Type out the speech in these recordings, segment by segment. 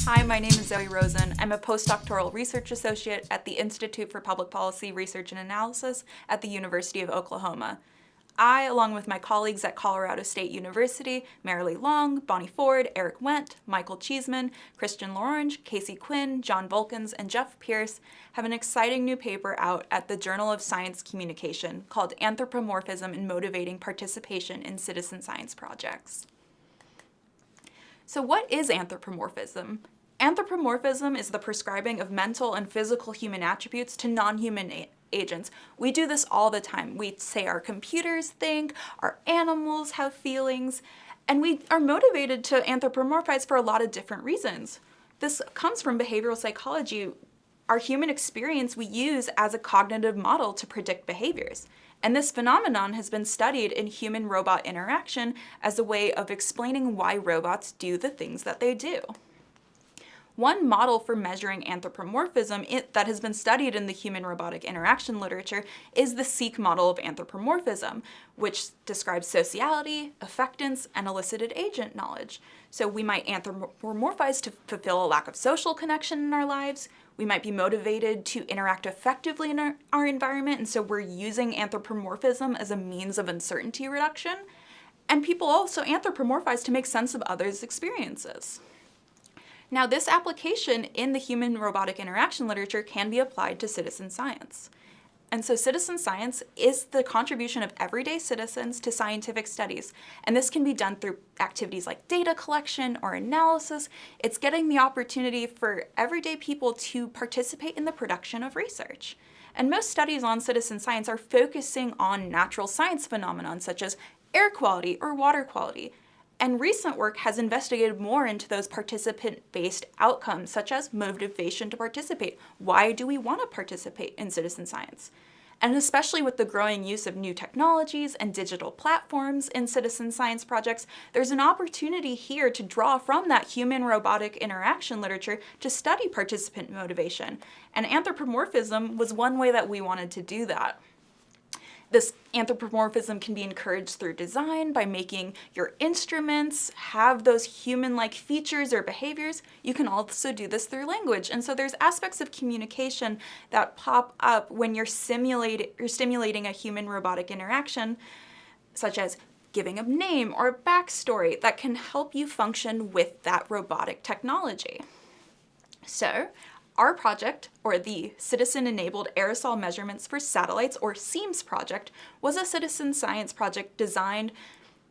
Hi, my name is Zoey Rosen. I'm a postdoctoral research associate at the Institute for Public Policy Research and Analysis at the University of Oklahoma. I, along with my colleagues at Colorado State University, Marilee Long, Bonnie Ford, Eric Wendt, Michael Cheeseman, Christian Lorange, Casey Quinn, John Volckens, and Jeff Pierce, have an exciting new paper out at the Journal of Science Communication called Anthropomorphism in Motivating Participation in Citizen Science Projects. So what is anthropomorphism? Anthropomorphism is the prescribing of mental and physical human attributes to non-human agents. We do this all the time. We say our computers think, our animals have feelings, and we are motivated to anthropomorphize for a lot of different reasons. This comes from behavioral psychology. Our human experience we use as a cognitive model to predict behaviors. And this phenomenon has been studied in human-robot interaction as a way of explaining why robots do the things that they do. One model for measuring anthropomorphism that has been studied in the human-robotic interaction literature is the Seek model of anthropomorphism, which describes sociality, affectance, and elicited agent knowledge. So we might anthropomorphize to fulfill a lack of social connection in our lives. We might be motivated to interact effectively in our environment, and so we're using anthropomorphism as a means of uncertainty reduction. And people also anthropomorphize to make sense of others' experiences. Now, this application in the human-robotic interaction literature can be applied to citizen science. And so citizen science is the contribution of everyday citizens to scientific studies. And this can be done through activities like data collection or analysis. It's getting the opportunity for everyday people to participate in the production of research. And most studies on citizen science are focusing on natural science phenomena such as air quality or water quality. And recent work has investigated more into those participant-based outcomes, such as motivation to participate. Why do we want to participate in citizen science? And especially with the growing use of new technologies and digital platforms in citizen science projects, there's an opportunity here to draw from that human-robotic interaction literature to study participant motivation. And anthropomorphism was one way that we wanted to do that. This anthropomorphism can be encouraged through design by making your instruments have those human-like features or behaviors. You can also do this through language. And so there's aspects of communication that pop up when you're stimulating a human-robotic interaction, such as giving a name or a backstory that can help you function with that robotic technology. So, our project, or the Citizen-Enabled Aerosol Measurements for Satellites, or CEAMS project, was a citizen science project designed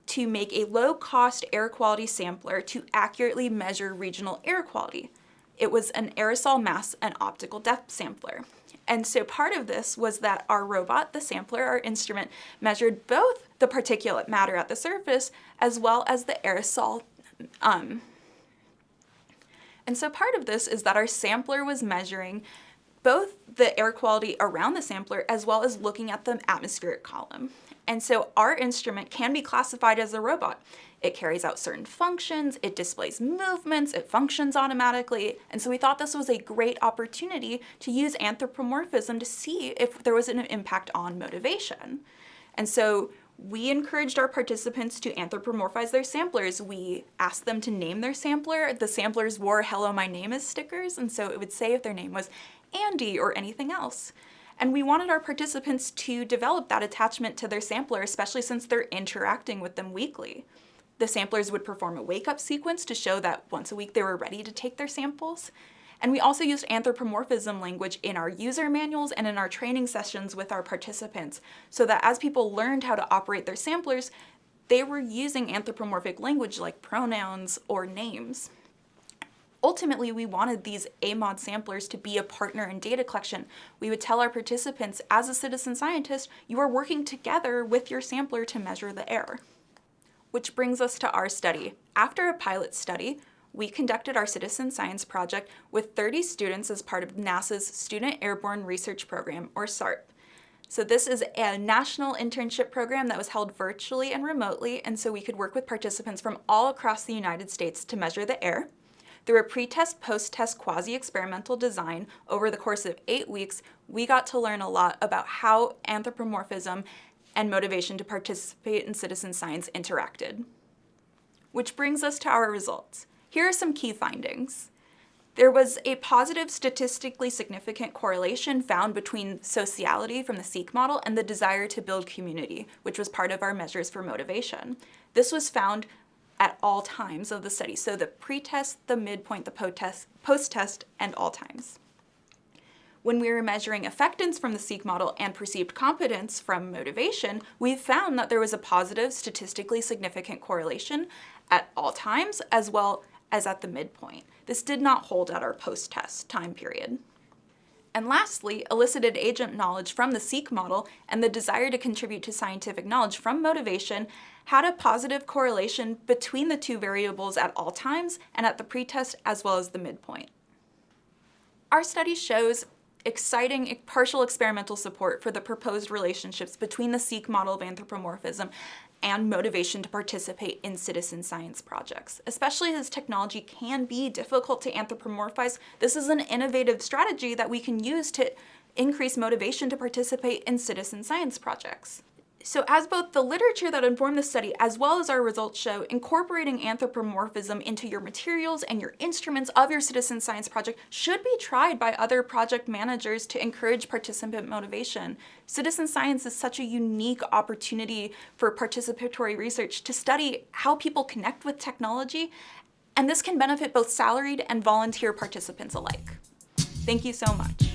to make a low-cost air quality sampler to accurately measure regional air quality. It was an aerosol mass and optical depth sampler. And so part of this was that our robot, the sampler, our instrument, measured both the particulate matter at the surface as well as the aerosol. And so part of this is that our sampler was measuring both the air quality around the sampler as well as looking at the atmospheric column. And so our instrument can be classified as a robot. It carries out certain functions, it displays movements, it functions automatically. And so we thought this was a great opportunity to use anthropomorphism to see if there was an impact on motivation. And so we encouraged our participants to anthropomorphize their samplers. We asked them to name their sampler. The samplers wore "Hello, my name is" stickers, and so it would say if their name was Andy or anything else. And we wanted our participants to develop that attachment to their sampler, especially since they're interacting with them weekly. The samplers would perform a wake-up sequence to show that once a week they were ready to take their samples. And we also used anthropomorphism language in our user manuals and in our training sessions with our participants, so that as people learned how to operate their samplers, they were using anthropomorphic language like pronouns or names. Ultimately, we wanted these AMOD samplers to be a partner in data collection. We would tell our participants, as a citizen scientist, you are working together with your sampler to measure the air. Which brings us to our study. After a pilot study, we conducted our citizen science project with 30 students as part of NASA's Student Airborne Research Program, or SARP. So this is a national internship program that was held virtually and remotely, and so we could work with participants from all across the United States to measure the air. Through a pre-test, post-test quasi-experimental design over the course of 8 weeks, we got to learn a lot about how anthropomorphism and motivation to participate in citizen science interacted. Which brings us to our results. Here are some key findings. There was a positive statistically significant correlation found between sociality from the Seek model and the desire to build community, which was part of our measures for motivation. This was found at all times of the study, so the pre-test, the midpoint, the post-test, and all times. When we were measuring affectance from the Seek model and perceived competence from motivation, we found that there was a positive statistically significant correlation at all times as well as at the midpoint. This did not hold at our post-test time period. And lastly, elicited agent knowledge from the Seek model and the desire to contribute to scientific knowledge from motivation had a positive correlation between the two variables at all times and at the pretest as well as the midpoint. Our study shows exciting partial experimental support for the proposed relationships between the Seek model of anthropomorphism and motivation to participate in citizen science projects. Especially as technology can be difficult to anthropomorphize, this is an innovative strategy that we can use to increase motivation to participate in citizen science projects. So as both the literature that informed the study as well as our results show, incorporating anthropomorphism into your materials and your instruments of your citizen science project should be tried by other project managers to encourage participant motivation. Citizen science is such a unique opportunity for participatory research to study how people connect with technology, and this can benefit both salaried and volunteer participants alike. Thank you so much.